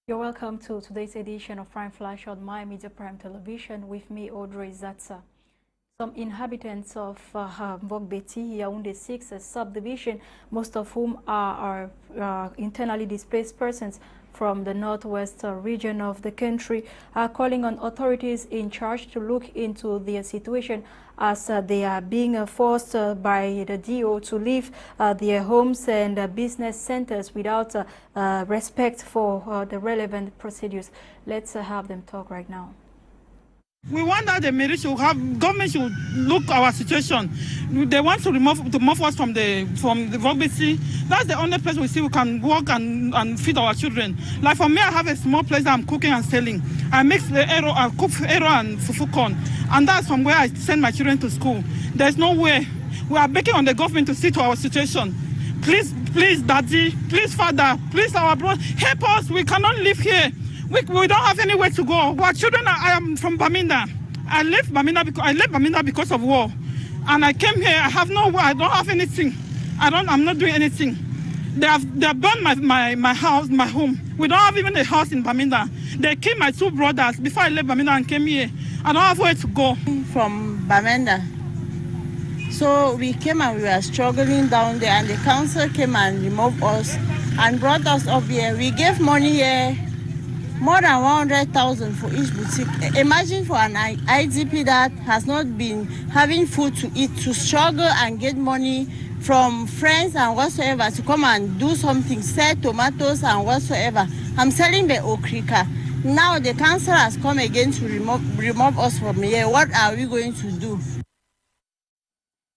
You're welcome to today's edition of Prime Flash on My Media Prime Television with me, Audrey Zatsa. Some inhabitants of Vogbeti, Yaoundé 6 subdivision, most of whom are internally displaced persons from the northwest region of the country, are calling on authorities in charge to look into their situation as they are being forced by the DO to leave their homes and business centers without respect for the relevant procedures. Let's have them talk right now. We want that the media should have, government should look our situation. They want to remove us from the Vogbeti. That's the only place we see we can work and feed our children. Like for me, I have a small place that I'm cooking and selling. I mix the arrow, I cook arrow and fufu corn, and that's from where I send my children to school. There's no way. We are begging on the government to see to our situation. Please, please, Daddy, please, Father, please, our brother, help us. We cannot live here. We don't have anywhere to go. Our children, I am from Bamenda. I left Bamenda because of war. And I came here, I have no, I don't have anything. I'm not doing anything. They have burned my house, my home. We don't have even a house in Bamenda. They killed my two brothers before I left Bamenda and came here. I don't have where to go. From Bamenda. So we came and we were struggling down there, and the council came and removed us and brought us up here. We gave money here, more than 100,000 for each boutique. Imagine for an IDP that has not been having food to eat, to struggle and get money from friends and whatsoever to come and do something, sell tomatoes and whatsoever. I'm selling the okrika. Now the council has come again to remove us from here. What are we going to do?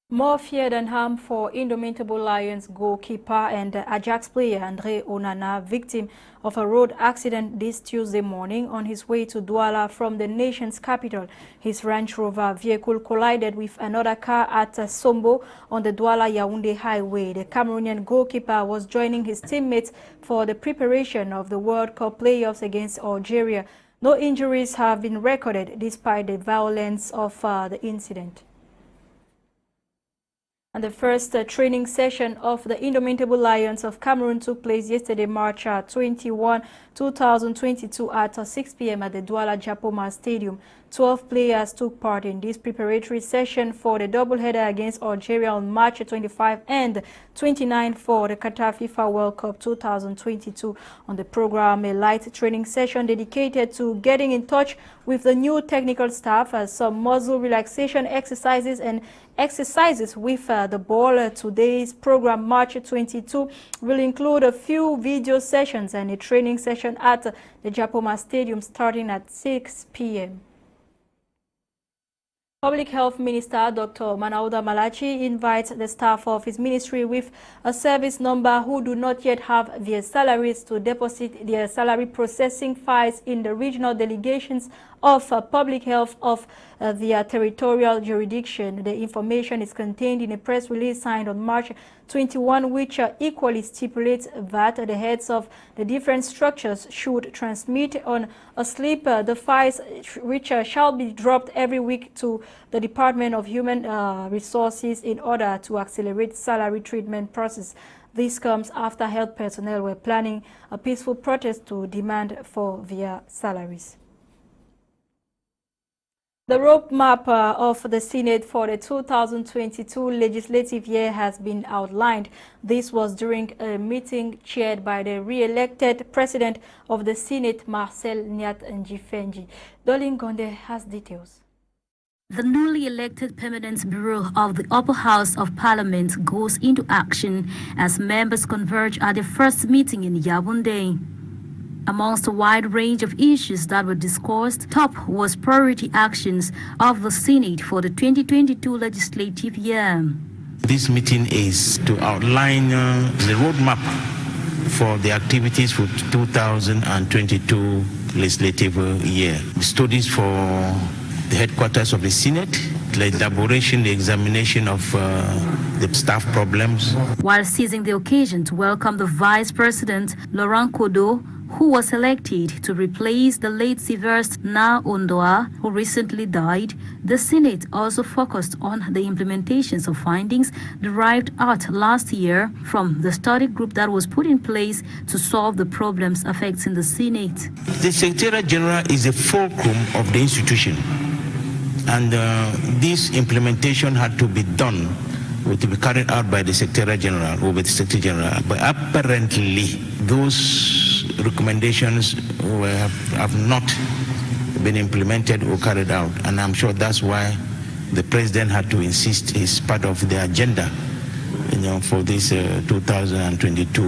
More fear than harm for Indomitable Lions goalkeeper and Ajax player Andre Onana, victim of a road accident this Tuesday morning on his way to Douala from the nation's capital. His Range Rover vehicle collided with another car at Sombo on the Douala-Yaoundé highway. The Cameroonian goalkeeper was joining his teammates for the preparation of the World Cup playoffs against Algeria. No injuries have been recorded despite the violence of the incident. And the first training session of the Indomitable Lions of Cameroon took place yesterday, March 21, 2022 at 6 p.m. at the Douala Japoma Stadium. 12 players took part in this preparatory session for the doubleheader against Algeria on March 25 and 29 for the Qatar FIFA World Cup 2022. On the program, a light training session dedicated to getting in touch with the new technical staff, some muscle relaxation exercises and exercises with the ball. Today's program, March 22, will include a few video sessions and a training session at the Japoma Stadium starting at 6 p.m. Public Health Minister Dr. Manauda Malachi invites the staff of his ministry with a service number who do not yet have their salaries to deposit their salary processing files in the regional delegations of public health of their territorial jurisdiction. The information is contained in a press release signed on March 21, which equally stipulates that the heads of the different structures should transmit on a slip the files which shall be dropped every week to the Department of Human Resources in order to accelerate salary treatment process. This comes after health personnel were planning a peaceful protest to demand for their salaries. The roadmap of the Senate for the 2022 legislative year has been outlined. This was during a meeting chaired by the re-elected President of the Senate, Marcel Nyat Njifenji. Dolin Gonde has details. The newly elected Permanent Bureau of the Upper House of Parliament goes into action as members converge at the first meeting in Yaoundé. Amongst a wide range of issues that were discussed, top was priority actions of the Senate for the 2022 legislative year. This meeting is to outline the roadmap for the activities for 2022 legislative year. Studies for the headquarters of the Senate, the elaboration, the examination of the staff problems. While seizing the occasion to welcome the Vice President, Laurent Kodo, who was elected to replace the late Sylvester Na Ondoa, who recently died, the Senate also focused on the implementations of findings derived out last year from the study group that was put in place to solve the problems affecting the Senate. The Secretariat General is a fulcrum of the institution, and this implementation had to be done, to be carried out by the Secretariat General or by the Secretary General. But apparently, those recommendations have not been implemented or carried out, and I'm sure that's why the President had to insist it's part of the agenda, for this 2022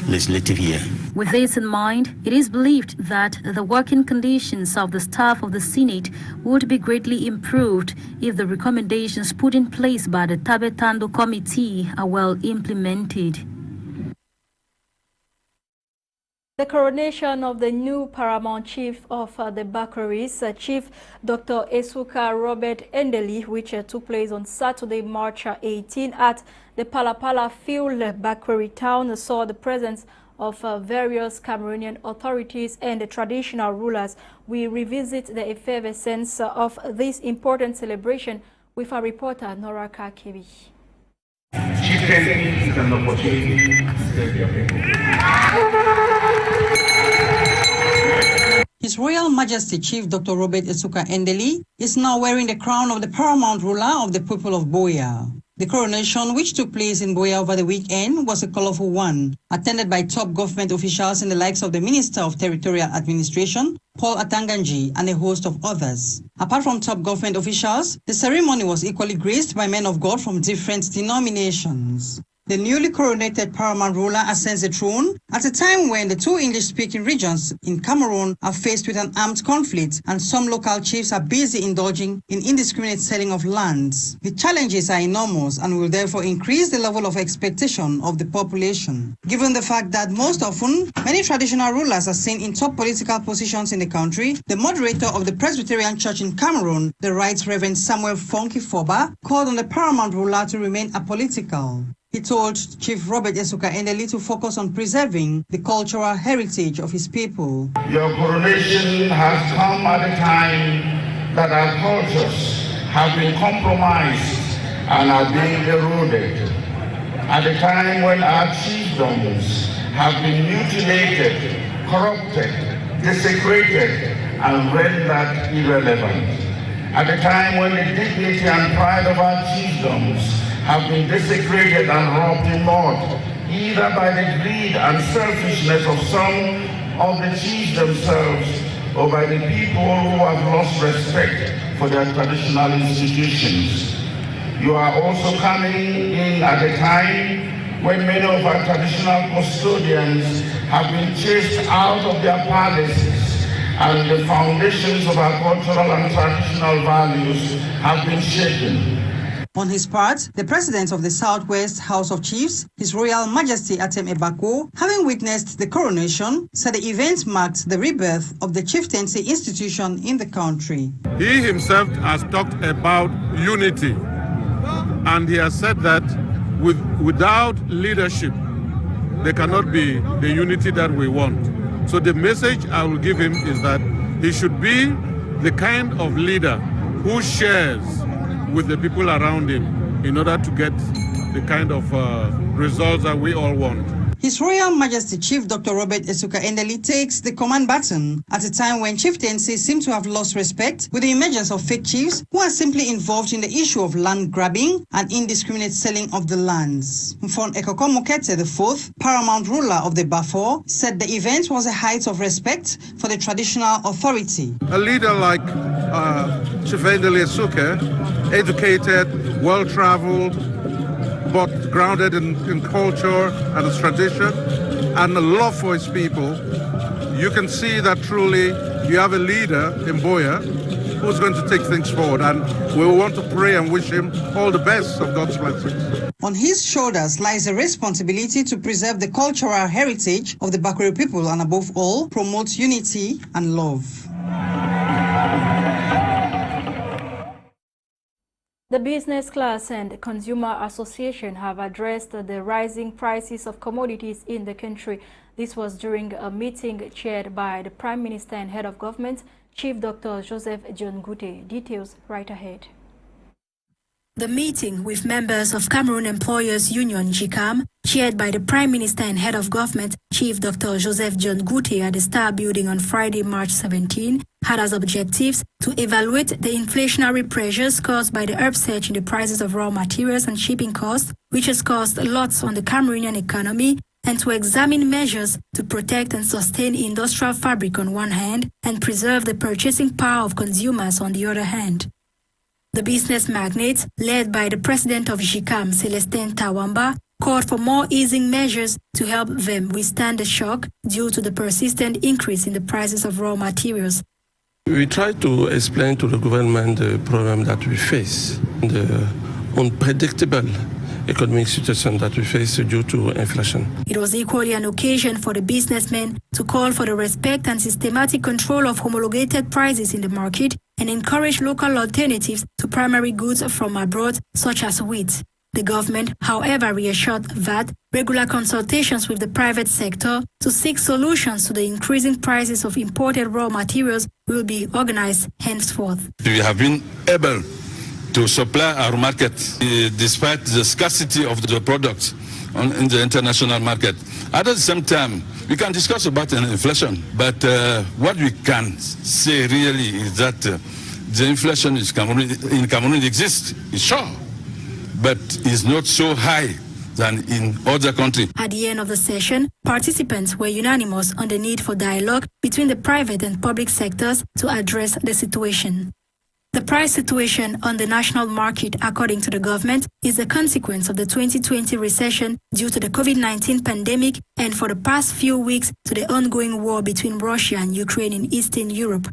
legislative year. With this in mind, it is believed that the working conditions of the staff of the Senate would be greatly improved if the recommendations put in place by the Tabetando Committee are well implemented. The coronation of the new paramount chief of the Bakwaris, Chief Dr. Esuka Robert Endeli, which took place on Saturday, March 18 at the Palapala Field, Bakwari town, saw the presence of various Cameroonian authorities and the traditional rulers. We revisit the effervescence of this important celebration with our reporter Nora Kakebi. Chieftaincy is an opportunity to serve your people. His Royal Majesty Chief Dr. Robert Esuka Endeli is now wearing the crown of the paramount ruler of the people of Boya. The coronation, which took place in Boya over the weekend, was a colorful one, attended by top government officials and the likes of the Minister of Territorial Administration, Paul Atanganji, and a host of others. Apart from top government officials, the ceremony was equally graced by men of God from different denominations. The newly coronated paramount ruler ascends the throne at a time when the two English-speaking regions in Cameroon are faced with an armed conflict and some local chiefs are busy indulging in indiscriminate selling of lands. The challenges are enormous and will therefore increase the level of expectation of the population. Given the fact that most often, many traditional rulers are seen in top political positions in the country, the moderator of the Presbyterian Church in Cameroon, the Right Reverend Samuel Funky Forba, called on the paramount ruler to remain apolitical. He told Chief Robert Esuka Endeli to focus on preserving the cultural heritage of his people. Your coronation has come at a time that our cultures have been compromised and are being eroded. At a time when our chiefdoms have been mutilated, corrupted, desecrated, and rendered irrelevant. At a time when the dignity and pride of our chiefdoms have been desecrated and robbed in mud, either by the greed and selfishness of some of the chiefs themselves or by the people who have lost respect for their traditional institutions. You are also coming in at a time when many of our traditional custodians have been chased out of their palaces and the foundations of our cultural and traditional values have been shaken. On his part, the President of the Southwest House of Chiefs, His Royal Majesty Atem Ebako, having witnessed the coronation, said the event marked the rebirth of the chieftaincy institution in the country. He himself has talked about unity, and he has said that without leadership, there cannot be the unity that we want. So the message I will give him is that he should be the kind of leader who shares with the people around him in order to get the kind of results that we all want. His Royal Majesty Chief Dr. Robert Esuka Endeli takes the command baton at a time when chieftaincy seem to have lost respect with the emergence of fake chiefs who are simply involved in the issue of land grabbing and indiscriminate selling of the lands. Mfon Ekoko Mokete IV, paramount ruler of the Bafor, said the event was a height of respect for the traditional authority. A leader like Chief Endeli Esuka, educated, well-traveled, but grounded in culture and its tradition and a love for his people, you can see that truly you have a leader in Boya who's going to take things forward, and we want to pray and wish him all the best of God's blessings. On his shoulders lies a responsibility to preserve the cultural heritage of the Bakwari people and above all, promote unity and love. The business class and consumer association have addressed the rising prices of commodities in the country. This was during a meeting chaired by the Prime Minister and Head of Government, Chief Dr. Joseph John Gute. Details right ahead. The meeting with members of Cameroon Employers Union (GCAM), chaired by the Prime Minister and Head of Government, Chief Dr. Joseph John Gute, at the Star Building on Friday, March 17, had as objectives to evaluate the inflationary pressures caused by the upsurge in the prices of raw materials and shipping costs, which has caused lots on the Cameroonian economy, and to examine measures to protect and sustain industrial fabric on one hand and preserve the purchasing power of consumers on the other hand. The business magnates, led by the president of GCAM, Celestin Tawamba, called for more easing measures to help them withstand the shock due to the persistent increase in the prices of raw materials. We try to explain to the government the problem that we face, the unpredictable economic situation that we face due to inflation. It was equally an occasion for the businessmen to call for the respect and systematic control of homologated prices in the market and encourage local alternatives to primary goods from abroad, such as wheat. The government, however, reassured that regular consultations with the private sector to seek solutions to the increasing prices of imported raw materials will be organized henceforth. We have been able to supply our market despite the scarcity of the products in the international market. At the same time, we can discuss about inflation, but what we can say really is that the inflation in Cameroon exists, it's sure, but is not so high than in other countries. At the end of the session, participants were unanimous on the need for dialogue between the private and public sectors to address the situation. The price situation on the national market, according to the government, is a consequence of the 2020 recession due to the COVID-19 pandemic and for the past few weeks to the ongoing war between Russia and Ukraine in Eastern Europe.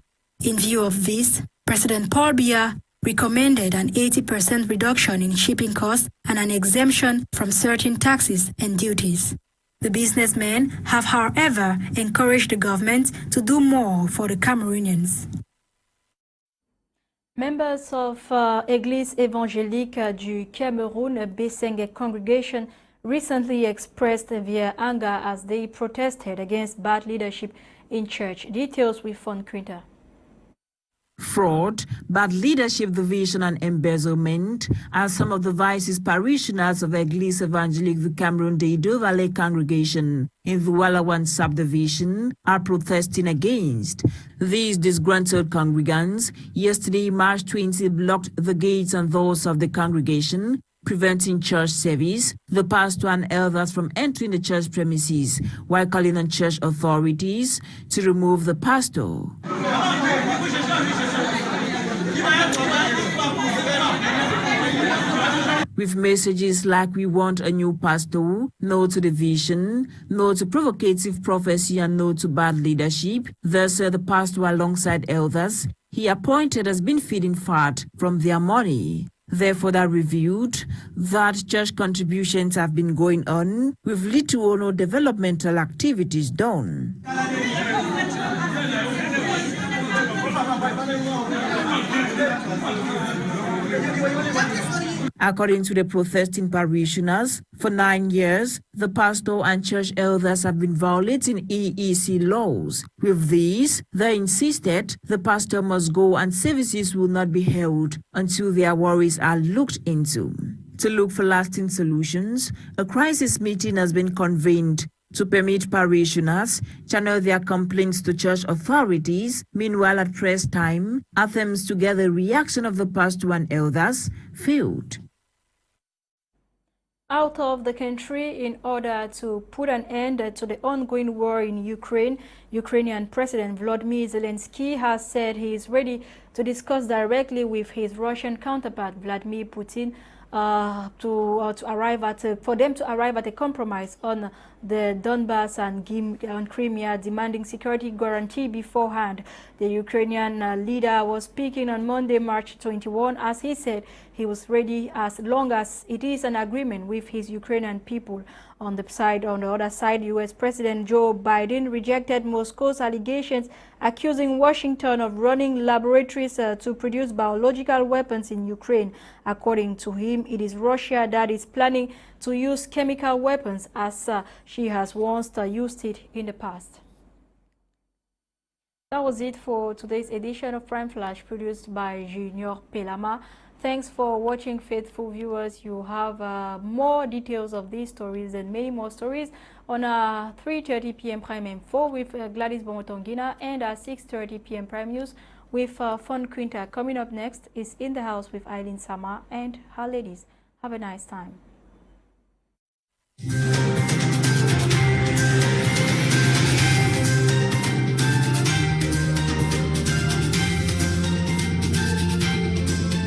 In view of this, President Paul Biya recommended an 80% reduction in shipping costs and an exemption from certain taxes and duties. The businessmen have, however, encouraged the government to do more for the Cameroonians. Members of Église évangélique du Cameroun Besenge congregation recently expressed their anger as they protested against bad leadership in church. Details with Fon Quinta. Fraud, bad leadership, division and embezzlement are some of the vices parishioners of Église évangélique du Cameroun de Valley congregation in the Walawan subdivision are protesting against. These disgruntled congregants yesterday, March 20, blocked the gates and doors of the congregation, preventing church service, the pastor and elders from entering the church premises, while calling on church authorities to remove the pastor. With messages like "We want a new pastor," "No to division," "No to provocative prophecy," and "No to bad leadership," thus the pastor, alongside elders he appointed, has been feeding fat from their money. Therefore, they revealed that church contributions have been going on with little or no developmental activities done. According to the protesting parishioners, for 9 years, the pastor and church elders have been violating EEC laws. With these, they insisted the pastor must go and services will not be held until their worries are looked into. To look for lasting solutions, a crisis meeting has been convened to permit parishioners channel their complaints to church authorities. Meanwhile, at press time, attempts to get the reaction of the pastor and elders failed. Out of the country in order to put an end to the ongoing war in Ukraine, Ukrainian President Volodymyr Zelensky has said he is ready to discuss directly with his Russian counterpart Vladimir Putin for them to arrive at a compromise on the Donbas and Crimea, demanding security guarantee beforehand. The Ukrainian leader was speaking on Monday, March 21, as he said he was ready as long as it is an agreement with his Ukrainian people. On the other side, U.S. President Joe Biden rejected Moscow's allegations accusing Washington of running laboratories to produce biological weapons in Ukraine. According to him, it is Russia that is planning to use chemical weapons as she has once used it in the past. That was it for today's edition of Prime Flash, produced by Junior Pelama. Thanks for watching, faithful viewers. You have more details of these stories and many more stories on 3:30 p.m. Prime M4 with Gladys Bomotongina and 6:30 p.m. Prime News with Fon Quinta. Coming up next is In the House with Eileen Sama and her ladies. Have a nice time.